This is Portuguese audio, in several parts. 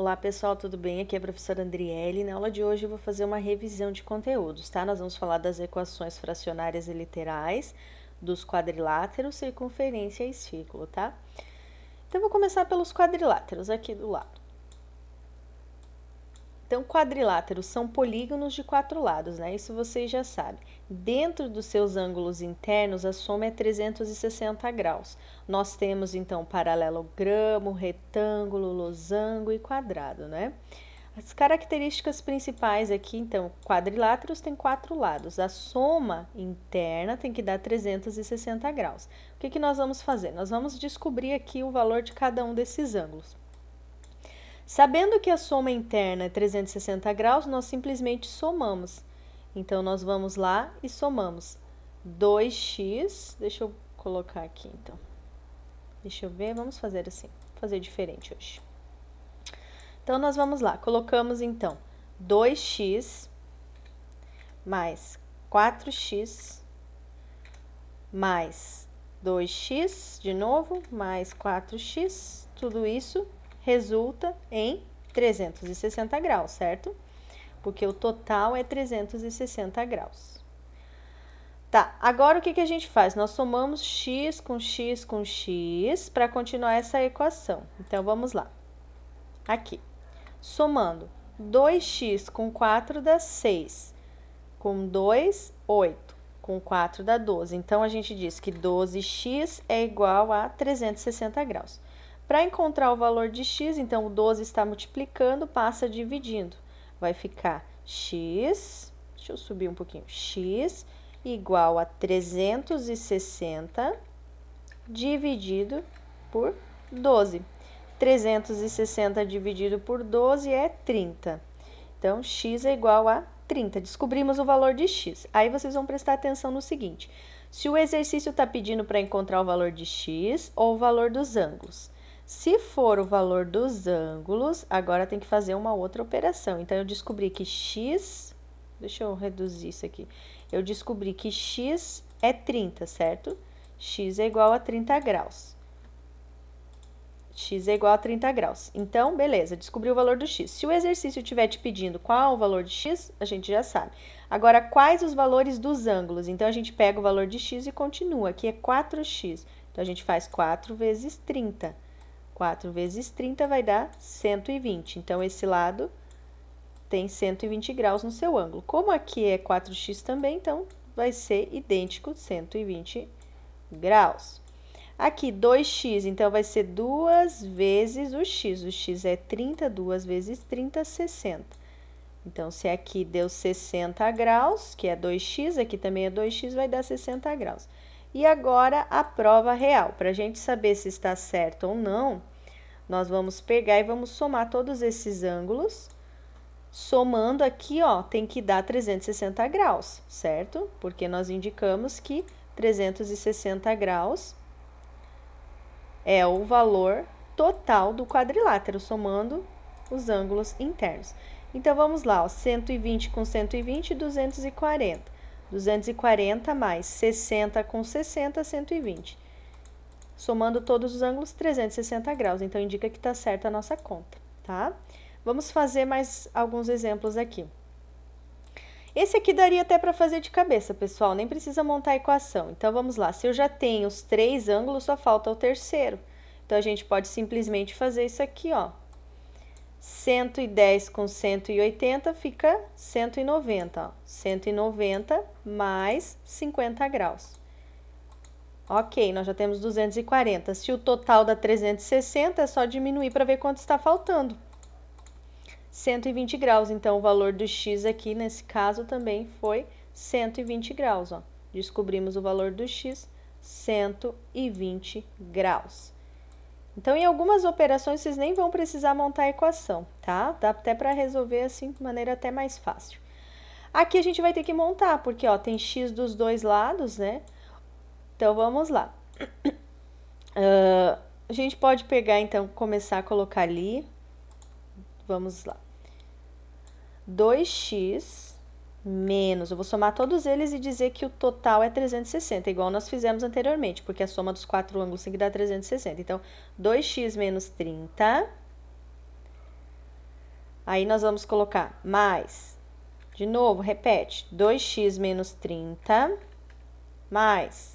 Olá pessoal, tudo bem? Aqui é a professora Andriele. Na aula de hoje eu vou fazer uma revisão de conteúdos, tá? Nós vamos falar das equações fracionárias e literais, dos quadriláteros, circunferência e círculo, tá? Então eu vou começar pelos quadriláteros aqui do lado. Então, quadriláteros são polígonos de 4 lados, né? Isso vocês já sabem. Dentro dos seus ângulos internos, a soma é 360 graus. Nós temos, então, paralelogramo, retângulo, losango e quadrado, né? As características principais aqui, então, quadriláteros tem 4 lados. A soma interna tem que dar 360 graus. O que nós vamos fazer? Nós vamos descobrir aqui o valor de cada um desses ângulos. Sabendo que a soma interna é 360 graus, nós simplesmente somamos. Então, nós vamos lá e somamos 2x, deixa eu colocar aqui então. Deixa eu ver, vamos fazer assim, vou fazer diferente hoje. Então, nós vamos lá, colocamos então 2x mais 4x mais 2x de novo, mais 4x, tudo isso resulta em 360 graus, certo? Porque o total é 360 graus. Tá, agora o que a gente faz? Nós somamos x com x com x para continuar essa equação. Então, vamos lá. Aqui, somando 2x com 4 dá 6, com 2, 8, com 4 dá 12. Então, a gente diz que 12x é igual a 360 graus. Para encontrar o valor de x, então, o 12 está multiplicando, passa dividindo. Vai ficar x, deixa eu subir um pouquinho, x igual a 360 dividido por 12. 360 dividido por 12 é 30. Então, x é igual a 30. Descobrimos o valor de x. Aí, vocês vão prestar atenção no seguinte. Se o exercício está pedindo para encontrar o valor de x ou o valor dos ângulos. Se for o valor dos ângulos, agora tem que fazer uma outra operação. Então, eu descobri que x... Deixa eu reduzir isso aqui. Eu descobri que x é 30, certo? X é igual a 30 graus. X é igual a 30 graus. Então, beleza, descobri o valor do x. Se o exercício estiver te pedindo qual o valor de x, a gente já sabe. Agora, quais os valores dos ângulos? Então, a gente pega o valor de x e continua. Aqui é 4x. Então, a gente faz 4 vezes 30. 4 vezes 30 vai dar 120. Então, esse lado tem 120 graus no seu ângulo. Como aqui é 4x também, então, vai ser idêntico 120 graus. Aqui, 2x, então, vai ser 2 vezes o x. O x é 30, 2 vezes 30, 60. Então, se aqui deu 60 graus, que é 2x, aqui também é 2x, vai dar 60 graus. E agora, a prova real. Para a gente saber se está certo ou não, nós vamos pegar e vamos somar todos esses ângulos. Somando aqui, ó, tem que dar 360 graus, certo? Porque nós indicamos que 360 graus é o valor total do quadrilátero, somando os ângulos internos. Então, vamos lá, ó, 120 com 120, 240. 240 mais 60 com 60, 120. Somando todos os ângulos, 360 graus. Então, indica que está certa a nossa conta, tá? Vamos fazer mais alguns exemplos aqui. Esse aqui daria até para fazer de cabeça, pessoal, nem precisa montar a equação. Então, vamos lá. Se eu já tenho os 3 ângulos, só falta o terceiro. Então, a gente pode simplesmente fazer isso aqui, ó. 110 com 180 fica 190, ó. 190 mais 50 graus. Ok, nós já temos 240. Se o total dá 360, é só diminuir para ver quanto está faltando. 120 graus, então o valor do x aqui, nesse caso, também foi 120 graus, ó. Descobrimos o valor do x, 120 graus. Então, em algumas operações, vocês nem vão precisar montar a equação, tá? Dá até para resolver assim, de maneira até mais fácil. Aqui a gente vai ter que montar, porque, ó, tem x dos dois lados, né? Então, vamos lá. A gente pode pegar, então, começar a colocar ali. Vamos lá. 2x menos, eu vou somar todos eles e dizer que o total é 360, igual nós fizemos anteriormente, porque a soma dos 4 ângulos tem que dar 360. Então, 2x menos 30 Aí, nós vamos colocar mais, de novo, repete, 2x menos 30, mais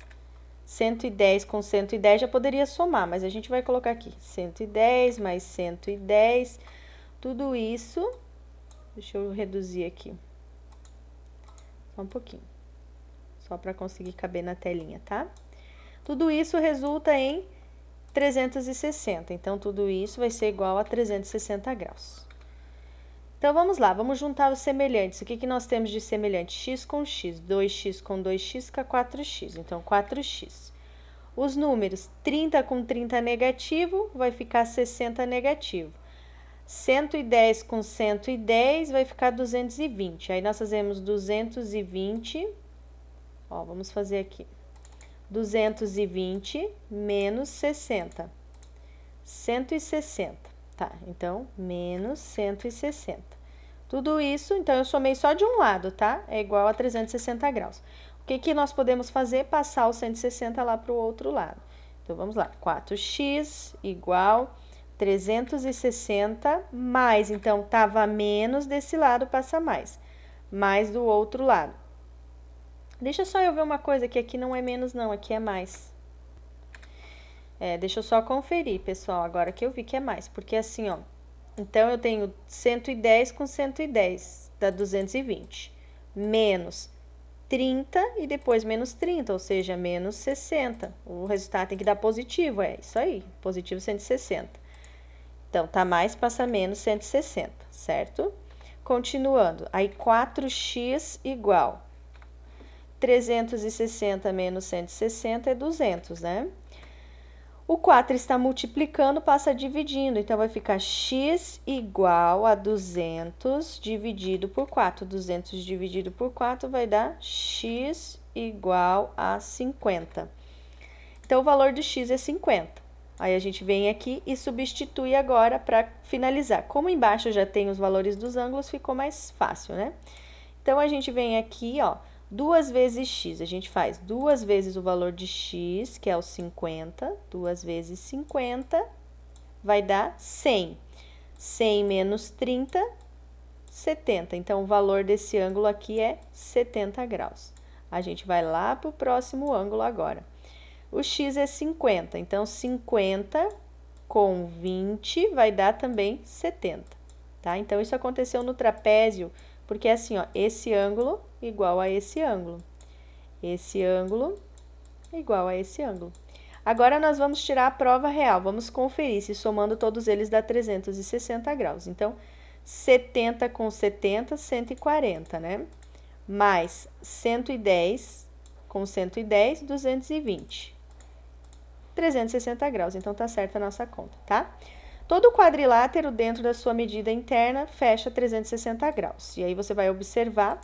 110 com 110, já poderia somar, mas a gente vai colocar aqui, 110 mais 110, tudo isso, deixa eu reduzir aqui, só um pouquinho, só para conseguir caber na telinha, tá? Tudo isso resulta em 360, então, tudo isso vai ser igual a 360 graus. Então, vamos lá, vamos juntar os semelhantes. O que que nós temos de semelhante? X com x, 2x com 2x fica 4x, então 4x. Os números, 30 com 30 negativo, vai ficar 60 negativo. 110 com 110 vai ficar 220. Aí, nós fazemos 220, ó, vamos fazer aqui. 220 menos 60, 160, tá? Então, menos 160. Tudo isso, então, eu somei só de um lado, tá? É igual a 360 graus. O que que nós podemos fazer? Passar o 160 lá para o outro lado. Então, vamos lá. 4x igual 360 mais, então, tava menos desse lado, passa mais. Mais do outro lado. Deixa só eu ver uma coisa, que aqui não é menos não, aqui é mais. Deixa eu só conferir, pessoal, agora que eu vi que é mais. Porque assim, ó, então eu tenho 110 com 110, dá 220. Menos 30 e depois menos 30, ou seja, menos 60. O resultado tem que dar positivo, é isso aí, positivo 160. Então, tá mais, passa menos 160, certo? Continuando, aí 4x igual 360 menos 160 é 200, né? O 4 está multiplicando, passa dividindo, então vai ficar x igual a 200 dividido por 4. 200 dividido por 4 vai dar x igual a 50. Então, o valor de x é 50. Aí, a gente vem aqui e substitui agora para finalizar. Como embaixo já tem os valores dos ângulos, ficou mais fácil, né? Então, a gente vem aqui, ó, 2 vezes x, a gente faz 2 vezes o valor de x, que é o 50, 2 vezes 50, vai dar 100. 100 menos 30, 70. Então, o valor desse ângulo aqui é 70 graus. A gente vai lá para o próximo ângulo agora. O x é 50, então 50 com 20 vai dar também 70, tá? Então, isso aconteceu no trapézio, porque assim, ó, esse ângulo igual a esse ângulo. Esse ângulo igual a esse ângulo. Agora, nós vamos tirar a prova real. Vamos conferir se somando todos eles dá 360 graus. Então, 70 com 70, 140, né? Mais 110 com 110, 220. 360 graus. Então, tá certa a nossa conta, tá? Todo quadrilátero dentro da sua medida interna fecha 360 graus. E aí, você vai observar.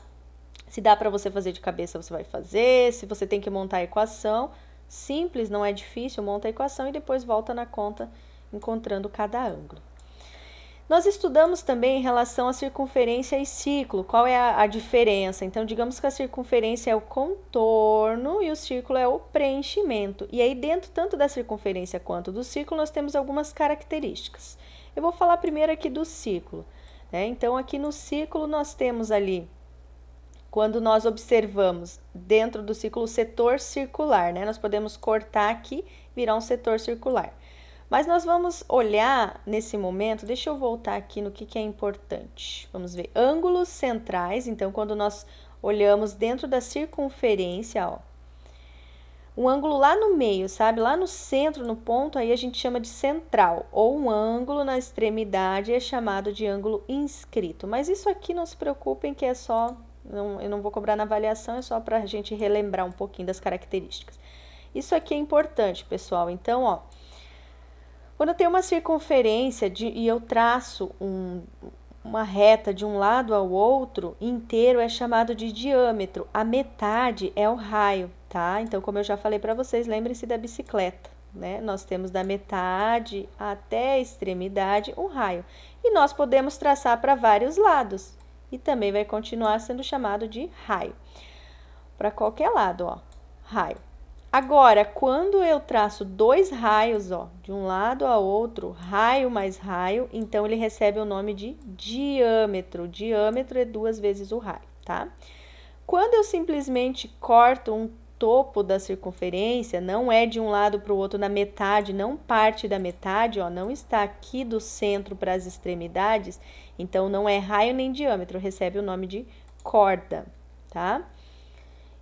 Se dá para você fazer de cabeça, você vai fazer. Se você tem que montar a equação, simples, não é difícil, monta a equação e depois volta na conta, encontrando cada ângulo. Nós estudamos também em relação à circunferência e círculo, qual é a diferença. Então, digamos que a circunferência é o contorno e o círculo é o preenchimento. E aí, dentro tanto da circunferência quanto do círculo, nós temos algumas características. Eu vou falar primeiro aqui do círculo, né? Então, aqui no círculo, nós temos ali, quando nós observamos dentro do círculo o setor circular, né? Nós podemos cortar aqui, virar um setor circular. Mas nós vamos olhar nesse momento, deixa eu voltar aqui no que é importante. Vamos ver, ângulos centrais, então quando nós olhamos dentro da circunferência, ó, um ângulo lá no meio, sabe? Lá no centro, no ponto, aí a gente chama de central, ou um ângulo na extremidade é chamado de ângulo inscrito. Mas isso aqui não se preocupem que é só... eu não vou cobrar na avaliação, é só para a gente relembrar um pouquinho das características. Isso aqui é importante, pessoal. Então, ó, quando eu tenho uma circunferência e eu traço uma reta de um lado ao outro, inteiro é chamado de diâmetro. A metade é o raio, tá? Então, como eu já falei para vocês, lembrem-se da bicicleta, né? Nós temos da metade até a extremidade um raio. E nós podemos traçar para vários lados. E também vai continuar sendo chamado de raio. Para qualquer lado, ó, raio. Agora, quando eu traço dois raios, ó, de um lado a outro, raio mais raio, então ele recebe o nome de diâmetro. Diâmetro é 2 vezes o raio, tá? Quando eu simplesmente corto um topo da circunferência, não é de um lado para o outro na metade, não parte da metade, ó, não está aqui do centro para as extremidades, então não é raio nem diâmetro, recebe o nome de corda, tá?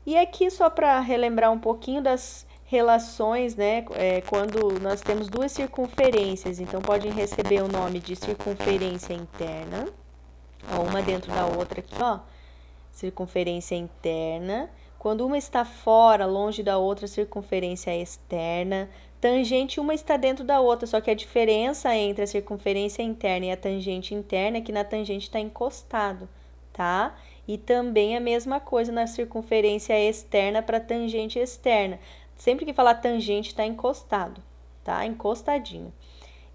E aqui, só para relembrar um pouquinho das relações, né? Quando nós temos duas circunferências, então podem receber o nome de circunferência interna, ó, uma dentro da outra aqui, ó, circunferência interna. Quando uma está fora, longe da outra, circunferência externa. Tangente, uma está dentro da outra, só que a diferença entre a circunferência interna e a tangente interna é que na tangente está encostado, tá? E também a mesma coisa na circunferência externa para tangente externa. Sempre que falar tangente, está encostado, tá? Encostadinho.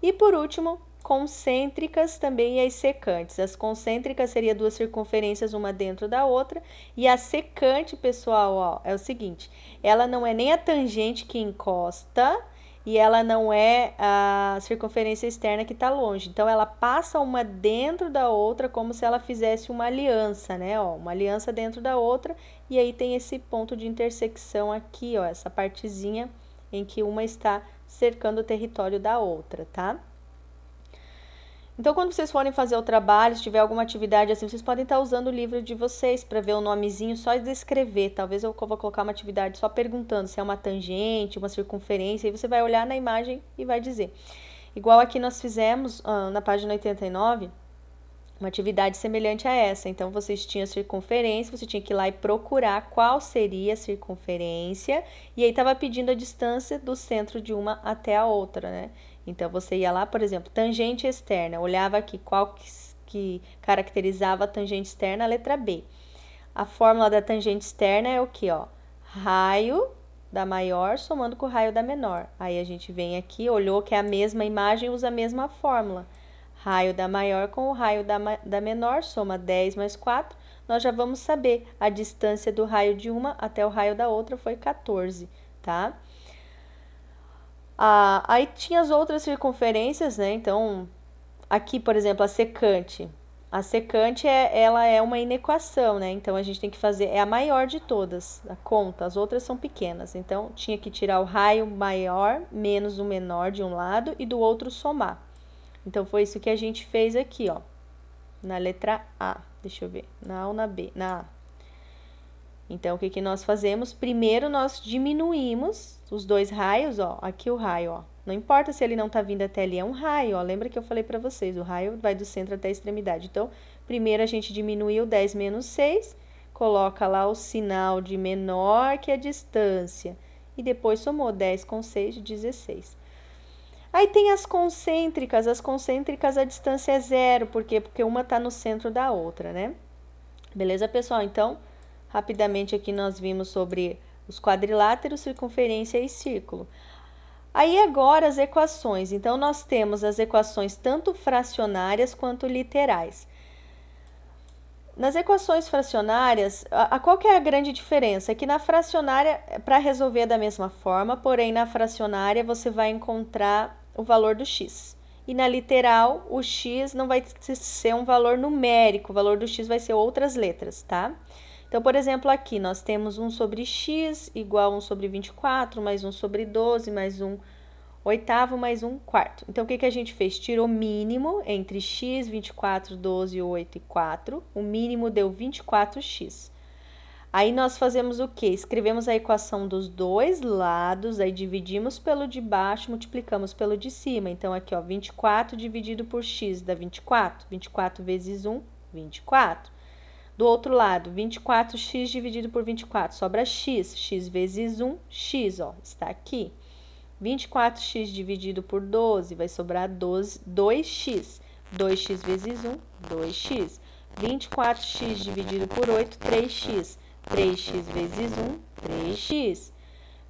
E por último, concêntricas também e as secantes. As concêntricas seriam duas circunferências, uma dentro da outra. E a secante, pessoal, ó, é o seguinte: ela não é nem a tangente que encosta e ela não é a circunferência externa que está longe. Então, ela passa uma dentro da outra como se ela fizesse uma aliança, né? Ó, uma aliança dentro da outra. E aí tem esse ponto de intersecção aqui, ó, essa partezinha em que uma está cercando o território da outra, tá? Então, quando vocês forem fazer o trabalho, se tiver alguma atividade assim, vocês podem estar usando o livro de vocês para ver o nomezinho, só descrever. Talvez eu vou colocar uma atividade só perguntando se é uma tangente, uma circunferência, e você vai olhar na imagem e vai dizer. Igual aqui nós fizemos na página 89, uma atividade semelhante a essa. Então, vocês tinham circunferência, você tinha que ir lá e procurar qual seria a circunferência, e aí estava pedindo a distância do centro de uma até a outra, né? Então, você ia lá, por exemplo, tangente externa, olhava aqui qual que caracterizava a tangente externa, a letra B. A fórmula da tangente externa é o que, ó? Raio da maior somando com o raio da menor. Aí, a gente vem aqui, olhou que é a mesma imagem, usa a mesma fórmula. Raio da maior com o raio da menor, soma 10 mais 4. Nós já vamos saber a distância do raio de uma até o raio da outra foi 14, tá? Aí tinha as outras circunferências, né? Então, aqui, por exemplo, a secante. A secante, ela é uma inequação, né? Então, a gente tem que fazer, é a maior de todas, a conta. As outras são pequenas. Então, tinha que tirar o raio maior menos o menor de um lado e do outro somar. Então, foi isso que a gente fez aqui, ó. Na letra A. Deixa eu ver. Na A ou na B? Na A. Então, o que nós fazemos? Primeiro, nós diminuímos os dois raios, ó. Aqui o raio, ó. Não importa se ele não tá vindo até ali, é um raio, ó. Lembra que eu falei pra vocês, o raio vai do centro até a extremidade. Então, primeiro a gente diminuiu 10 menos 6, coloca lá o sinal de menor que a distância. E depois somou 10 com 6, 16. Aí tem as concêntricas a distância é zero, por quê? Porque uma tá no centro da outra, né? Beleza, pessoal? Então, rapidamente aqui nós vimos sobre os quadriláteros, circunferência e círculo. Aí agora as equações. Então, nós temos as equações tanto fracionárias quanto literais. Nas equações fracionárias, qual que é a grande diferença? É que na fracionária, para resolver da mesma forma, porém na fracionária você vai encontrar o valor do x. E na literal, o x não vai ser um valor numérico, o valor do x vai ser outras letras, tá? Então, por exemplo, aqui nós temos 1 sobre x igual a 1 sobre 24, mais 1 sobre 12, mais 1 oitavo, mais 1 quarto. Então, o que a gente fez? Tirou mínimo entre x, 24, 12, 8 e 4. O mínimo deu 24x. Aí, nós fazemos o quê? Escrevemos a equação dos dois lados, aí dividimos pelo de baixo, multiplicamos pelo de cima. Então, aqui, ó, 24 dividido por x dá 24. 24 vezes 1, 24. Do outro lado, 24x dividido por 24, sobra x. X vezes 1, x, ó, está aqui. 24x dividido por 12, vai sobrar 2x. 2x vezes 1, 2x. 24x dividido por 8, 3x. 3x vezes 1, 3x.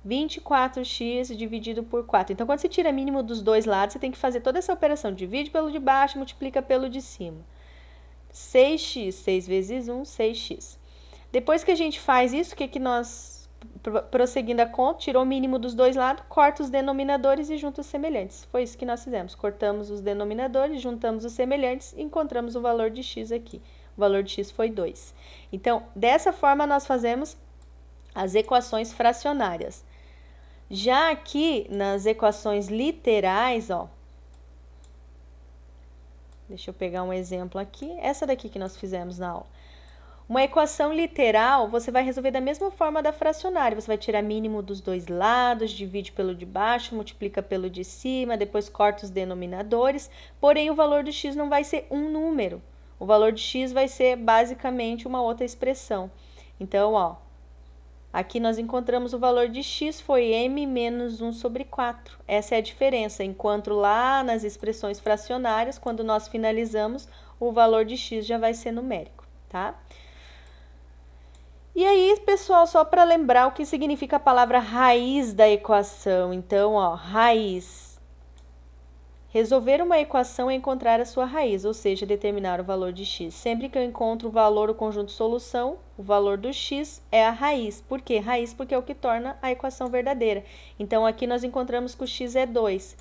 24x dividido por 4. Então, quando você tira mínimo dos dois lados, você tem que fazer toda essa operação. Divide pelo de baixo, multiplica pelo de cima. 6x, 6 vezes 1, 6x. Depois que a gente faz isso, o que nós prosseguindo a conta, tirou o mínimo dos dois lados, corta os denominadores e junta os semelhantes. Foi isso que nós fizemos. Cortamos os denominadores, juntamos os semelhantes e encontramos o valor de x aqui. O valor de x foi 2. Então, dessa forma, nós fazemos as equações fracionárias. Já aqui, nas equações literais, ó, deixa eu pegar um exemplo aqui, essa daqui que nós fizemos na aula. Uma equação literal, você vai resolver da mesma forma da fracionária. Você vai tirar mínimo dos dois lados, divide pelo de baixo, multiplica pelo de cima, depois corta os denominadores. Porém, o valor do x não vai ser um número. O valor de x vai ser basicamente uma outra expressão. Então, ó, aqui nós encontramos o valor de x foi m menos 1 sobre 4. Essa é a diferença. Enquanto lá nas expressões fracionárias, quando nós finalizamos, o valor de x já vai ser numérico, tá? E aí, pessoal, só para lembrar o que significa a palavra raiz da equação. Então, ó, raiz. Resolver uma equação é encontrar a sua raiz, ou seja, determinar o valor de x. Sempre que eu encontro o valor, o conjunto solução, o valor do x é a raiz. Por quê? Raiz porque é o que torna a equação verdadeira. Então, aqui nós encontramos que o x é 2.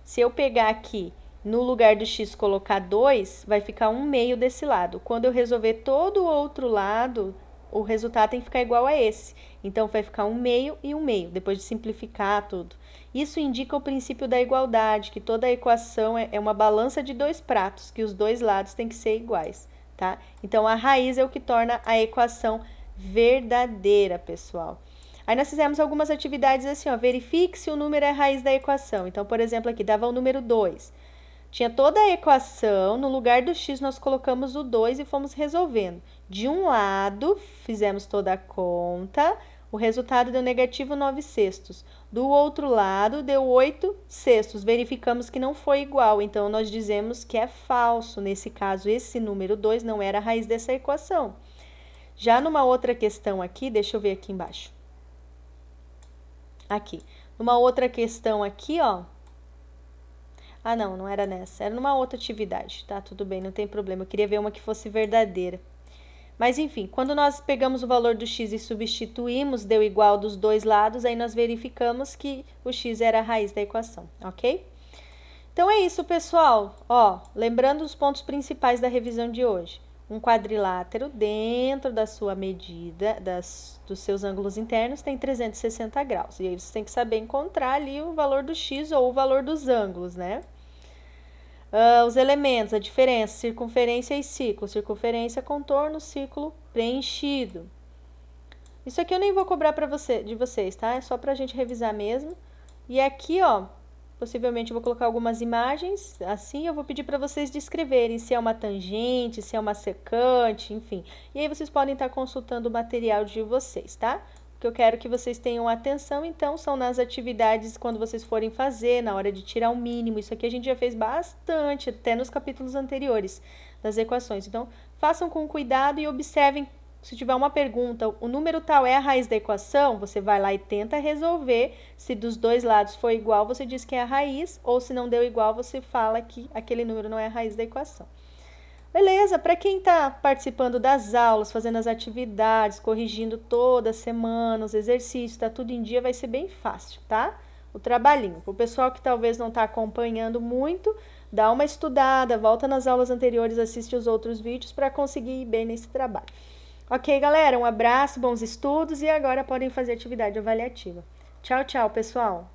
Se eu pegar aqui, no lugar do x colocar 2, vai ficar 1/2 desse lado. Quando eu resolver todo o outro lado, o resultado tem que ficar igual a esse. Então, vai ficar 1/2 e 1/2, depois de simplificar tudo. Isso indica o princípio da igualdade, que toda equação é uma balança de dois pratos, que os dois lados têm que ser iguais, tá? Então, a raiz é o que torna a equação verdadeira, pessoal. Aí, nós fizemos algumas atividades assim, ó, verifique se o número é a raiz da equação. Então, por exemplo, aqui, dava o número 2. Tinha toda a equação, no lugar do x nós colocamos o 2 e fomos resolvendo. De um lado, fizemos toda a conta, o resultado deu negativo 9/6. Do outro lado, deu 8/6. Verificamos que não foi igual, então nós dizemos que é falso. Nesse caso, esse número 2 não era a raiz dessa equação. Já numa outra questão aqui, deixa eu ver aqui embaixo. Aqui. Numa outra questão aqui, ó. Ah, não era nessa. Era numa outra atividade, tá? Tudo bem, não tem problema. Eu queria ver uma que fosse verdadeira. Mas, enfim, quando nós pegamos o valor do x e substituímos, deu igual dos dois lados, aí nós verificamos que o x era a raiz da equação, ok? Então, é isso, pessoal. Ó, lembrando os pontos principais da revisão de hoje. Um quadrilátero dentro da sua medida, dos seus ângulos internos, tem 360 graus. E aí você tem que saber encontrar ali o valor do x ou o valor dos ângulos, né? Os elementos, a diferença, circunferência e ciclo. Circunferência, contorno, ciclo preenchido. Isso aqui eu nem vou cobrar de vocês, tá? É só pra gente revisar mesmo. E aqui, ó, possivelmente eu vou colocar algumas imagens, assim eu vou pedir para vocês descreverem se é uma tangente, se é uma secante, enfim. E aí vocês podem estar consultando o material de vocês, tá? O que eu quero que vocês tenham atenção, então, são nas atividades quando vocês forem fazer, na hora de tirar o mínimo. Isso aqui a gente já fez bastante, até nos capítulos anteriores das equações. Então, façam com cuidado e observem. Se tiver uma pergunta, o número tal é a raiz da equação, você vai lá e tenta resolver. Se dos dois lados for igual, você diz que é a raiz, ou se não deu igual, você fala que aquele número não é a raiz da equação. Beleza? Para quem está participando das aulas, fazendo as atividades, corrigindo toda semana, os exercícios, está tudo em dia, vai ser bem fácil, tá? O trabalhinho. Para o pessoal que talvez não está acompanhando muito, dá uma estudada, volta nas aulas anteriores, assiste os outros vídeos para conseguir ir bem nesse trabalho. Ok, galera? Um abraço, bons estudos e agora podem fazer atividade avaliativa. Tchau, tchau, pessoal!